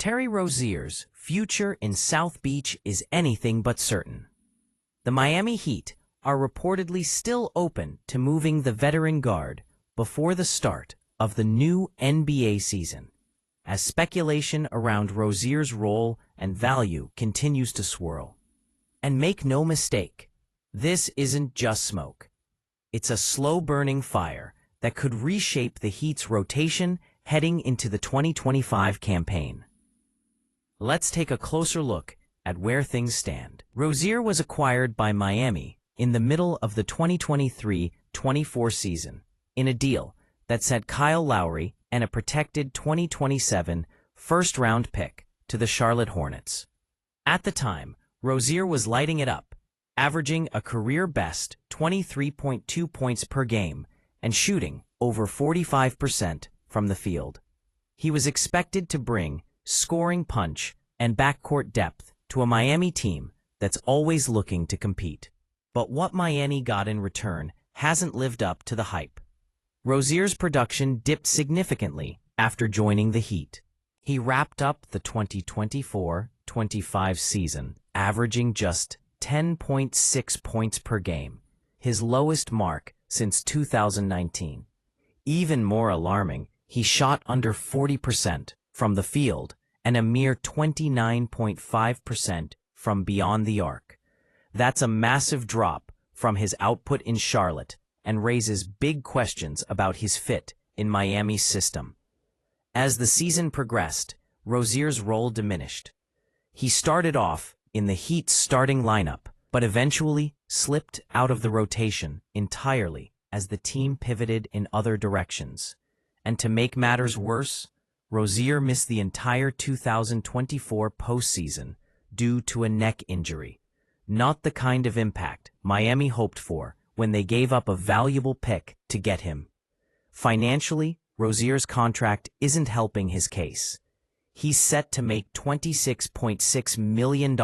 Terry Rozier's future in South Beach is anything but certain. The Miami Heat are reportedly still open to moving the veteran guard before the start of the new NBA season, as speculation around Rozier's role and value continues to swirl. And make no mistake, this isn't just smoke. It's a slow-burning fire that could reshape the Heat's rotation heading into the 2025 campaign. Let's take a closer look at where things stand. Rozier was acquired by Miami in the middle of the 2023-24 season in a deal that sent Kyle Lowry and a protected 2027 first-round pick to the Charlotte Hornets. At the time, Rozier was lighting it up, averaging a career-best 23.2 points per game and shooting over 45% from the field. He was expected to bring scoring punch and backcourt depth to a Miami team that's always looking to compete. But what Miami got in return hasn't lived up to the hype. Rozier's production dipped significantly after joining the Heat. He wrapped up the 2024-25 season, averaging just 10.6 points per game, his lowest mark since 2019. Even more alarming, he shot under 40% from the field and a mere 29.5% from beyond the arc. That's a massive drop from his output in Charlotte and raises big questions about his fit in Miami's system. As the season progressed, Rozier's role diminished. He started off in the Heat's starting lineup, but eventually slipped out of the rotation entirely as the team pivoted in other directions. And to make matters worse, Rozier missed the entire 2024 postseason due to a neck injury. Not the kind of impact Miami hoped for when they gave up a valuable pick to get him. Financially, Rozier's contract isn't helping his case. He's set to make $26.6 million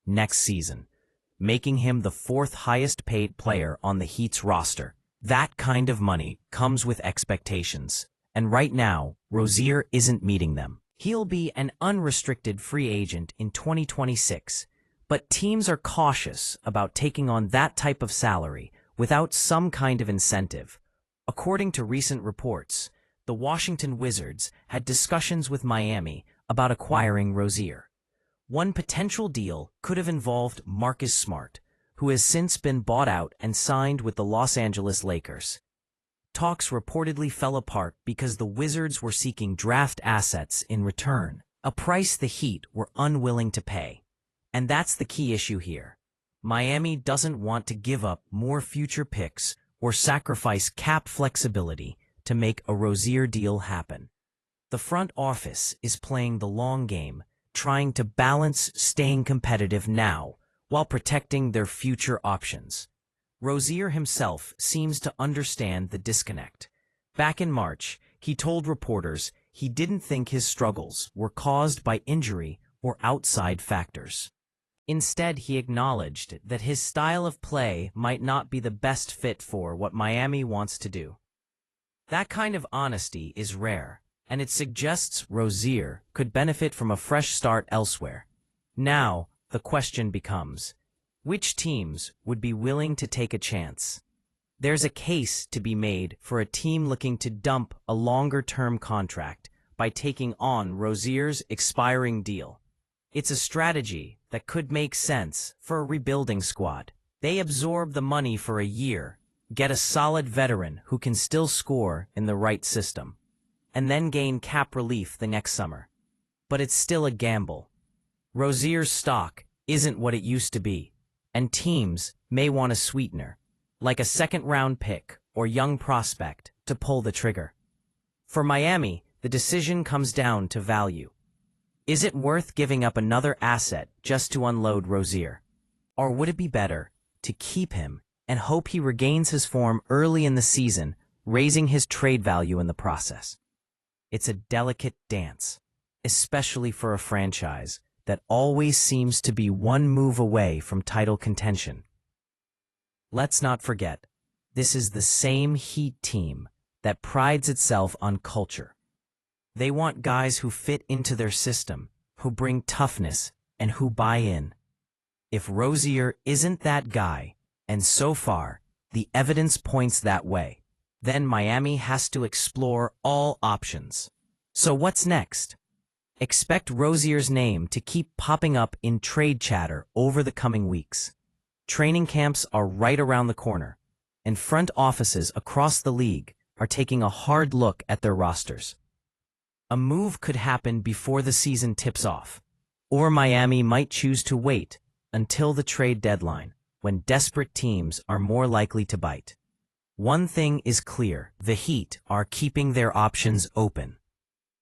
next season, making him the fourth highest-paid player on the Heat's roster. That kind of money comes with expectations, and right now, Rozier isn't meeting them. He'll be an unrestricted free agent in 2026, but teams are cautious about taking on that type of salary without some kind of incentive. According to recent reports, the Washington Wizards had discussions with Miami about acquiring Rozier. One potential deal could have involved Marcus Smart, who has since been bought out and signed with the Los Angeles Lakers. Talks reportedly fell apart because the Wizards were seeking draft assets in return, a price the Heat were unwilling to pay. And that's the key issue here. Miami doesn't want to give up more future picks or sacrifice cap flexibility to make a Rozier deal happen. The front office is playing the long game, trying to balance staying competitive now while protecting their future options. Rozier himself seems to understand the disconnect. Back in March, he told reporters he didn't think his struggles were caused by injury or outside factors. Instead, he acknowledged that his style of play might not be the best fit for what Miami wants to do. That kind of honesty is rare, and it suggests Rozier could benefit from a fresh start elsewhere. Now, the question becomes, which teams would be willing to take a chance? There's a case to be made for a team looking to dump a longer-term contract by taking on Rozier's expiring deal. It's a strategy that could make sense for a rebuilding squad. They absorb the money for a year, get a solid veteran who can still score in the right system, and then gain cap relief the next summer. But it's still a gamble. Rozier's stock isn't what it used to be, and teams may want a sweetener, like a second-round pick or young prospect, to pull the trigger. For Miami, the decision comes down to value. Is it worth giving up another asset just to unload Rozier? Or would it be better to keep him and hope he regains his form early in the season, raising his trade value in the process? It's a delicate dance, especially for a franchise that always seems to be one move away from title contention. Let's not forget, this is the same Heat team that prides itself on culture. They want guys who fit into their system who bring toughness and who buy in. If Rozier isn't that guy, and so far, the evidence points that way, then Miami has to explore all options. So what's next? Expect Rozier's name to keep popping up in trade chatter over the coming weeks. Training camps are right around the corner, and front offices across the league are taking a hard look at their rosters. A move could happen before the season tips off, or Miami might choose to wait until the trade deadline, when desperate teams are more likely to bite. One thing is clear, the Heat are keeping their options open.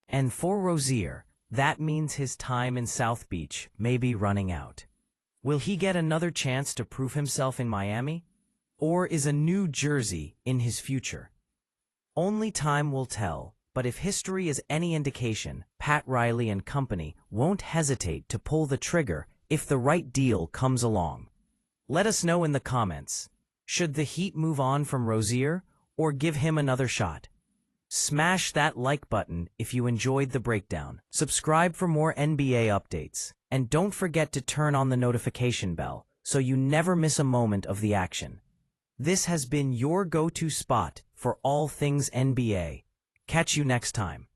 And for Rozier, that means his time in South Beach may be running out. Will he get another chance to prove himself in Miami? Or is a new jersey in his future? Only time will tell, but if history is any indication, Pat Riley and company won't hesitate to pull the trigger if the right deal comes along. Let us know in the comments. Should the Heat move on from Rozier or give him another shot? Smash that like button if you enjoyed the breakdown. Subscribe for more NBA updates. And don't forget to turn on the notification bell so you never miss a moment of the action. This has been your go-to spot for all things NBA. Catch you next time.